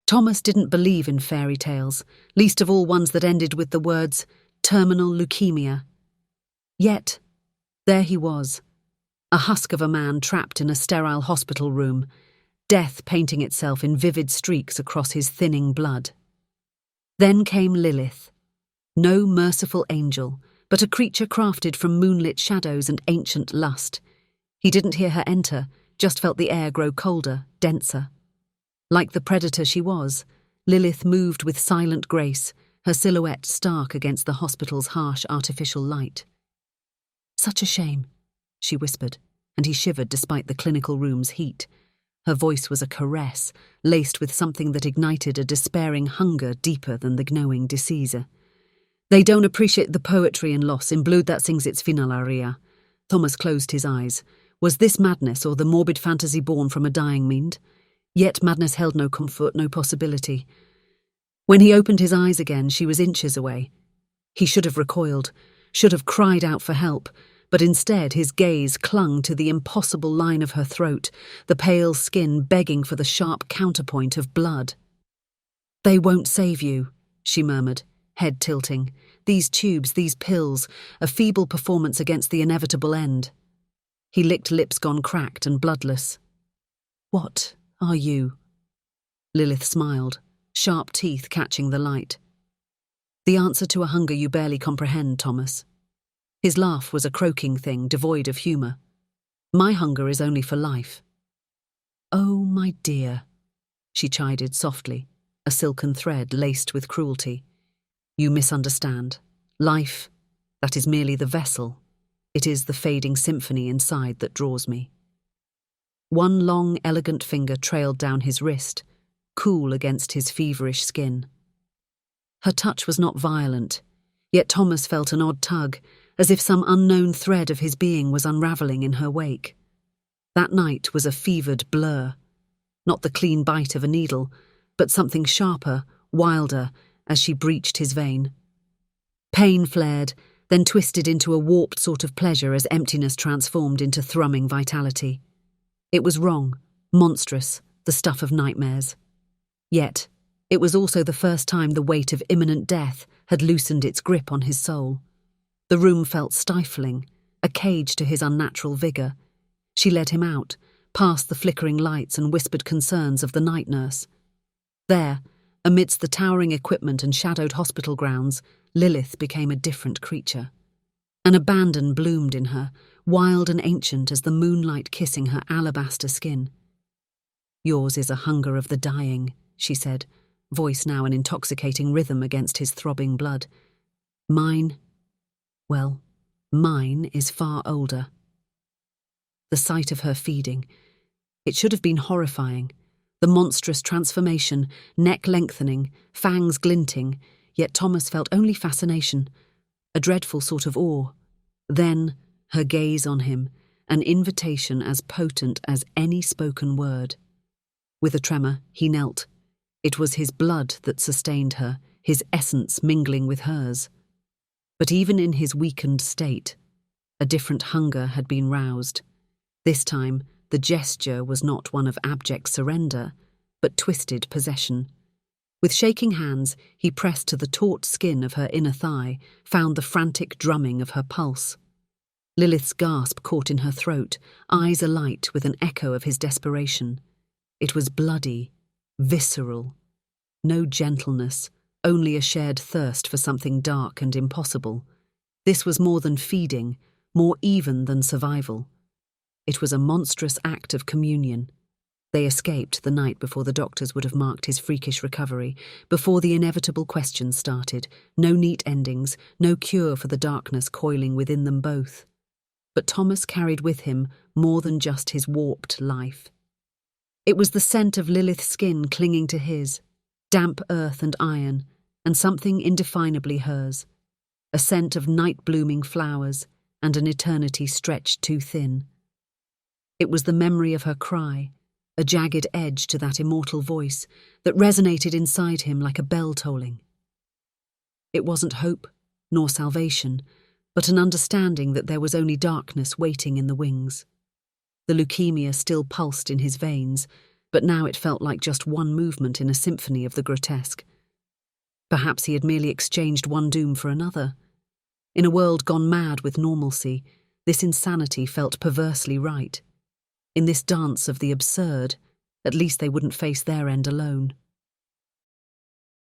Thomas didn't believe in fairy tales, least of all ones that ended with the words, terminal leukemia. Yet, there he was, a husk of a man trapped in a sterile hospital room, death painting itself in vivid streaks across his thinning blood. Then came Lilith, no merciful angel, but a creature crafted from moonlit shadows and ancient lust. He didn't hear her enter, just felt the air grow colder, denser. Like the predator she was, Lilith moved with silent grace, her silhouette stark against the hospital's harsh artificial light. "Such a shame," she whispered, and he shivered despite the clinical room's heat. Her voice was a caress, laced with something that ignited a despairing hunger deeper than the gnawing disease. "They don't appreciate the poetry in loss, in blood that sings its finalaria." Thomas closed his eyes. Was this madness or the morbid fantasy born from a dying mind? Yet madness held no comfort, no possibility. When he opened his eyes again, she was inches away. He should have recoiled, should have cried out for help, but instead his gaze clung to the impossible line of her throat, the pale skin begging for the sharp counterpoint of blood. "They won't save you," she murmured, head tilting. "These tubes, these pills, a feeble performance against the inevitable end." He licked lips gone cracked and bloodless. "What are you?" Lilith smiled, sharp teeth catching the light. "The answer to a hunger you barely comprehend, Thomas." His laugh was a croaking thing, devoid of humour. "My hunger is only for life." "Oh, my dear," she chided softly, a silken thread laced with cruelty. "You misunderstand. Life, that is merely the vessel. It is the fading symphony inside that draws me." One long, elegant finger trailed down his wrist, cool against his feverish skin. Her touch was not violent, yet Thomas felt an odd tug, as if some unknown thread of his being was unravelling in her wake. That night was a fevered blur, not the clean bite of a needle, but something sharper, wilder, as she breached his vein. Pain flared, then twisted into a warped sort of pleasure as emptiness transformed into thrumming vitality. It was wrong, monstrous, the stuff of nightmares. Yet, it was also the first time the weight of imminent death had loosened its grip on his soul. The room felt stifling, a cage to his unnatural vigour. She led him out, past the flickering lights and whispered concerns of the night nurse. There, amidst the towering equipment and shadowed hospital grounds, Lilith became a different creature. An abandon bloomed in her, wild and ancient as the moonlight kissing her alabaster skin. "Yours is a hunger of the dying," she said, voice now an intoxicating rhythm against his throbbing blood. "Mine, well, mine is far older." The sight of her feeding, it should have been horrifying. The monstrous transformation, neck lengthening, fangs glinting, yet Thomas felt only fascination, a dreadful sort of awe. Then, her gaze on him, an invitation as potent as any spoken word. With a tremor, he knelt. It was his blood that sustained her, his essence mingling with hers. But even in his weakened state, a different hunger had been roused. This time, the gesture was not one of abject surrender, but twisted possession. With shaking hands, he pressed to the taut skin of her inner thigh, found the frantic drumming of her pulse. Lilith's gasp caught in her throat, eyes alight with an echo of his desperation. It was bloody, visceral. No gentleness, only a shared thirst for something dark and impossible. This was more than feeding, more even than survival. It was a monstrous act of communion. They escaped the night before the doctors would have marked his freakish recovery, before the inevitable questions started, no neat endings, no cure for the darkness coiling within them both. But Thomas carried with him more than just his warped life. It was the scent of Lilith's skin clinging to his, damp earth and iron, and something indefinably hers, a scent of night-blooming flowers and an eternity stretched too thin. It was the memory of her cry, a jagged edge to that immortal voice that resonated inside him like a bell tolling. It wasn't hope, nor salvation, but an understanding that there was only darkness waiting in the wings. The leukemia still pulsed in his veins, but now it felt like just one movement in a symphony of the grotesque. Perhaps he had merely exchanged one doom for another. In a world gone mad with normalcy, this insanity felt perversely right. In this dance of the absurd, at least they wouldn't face their end alone.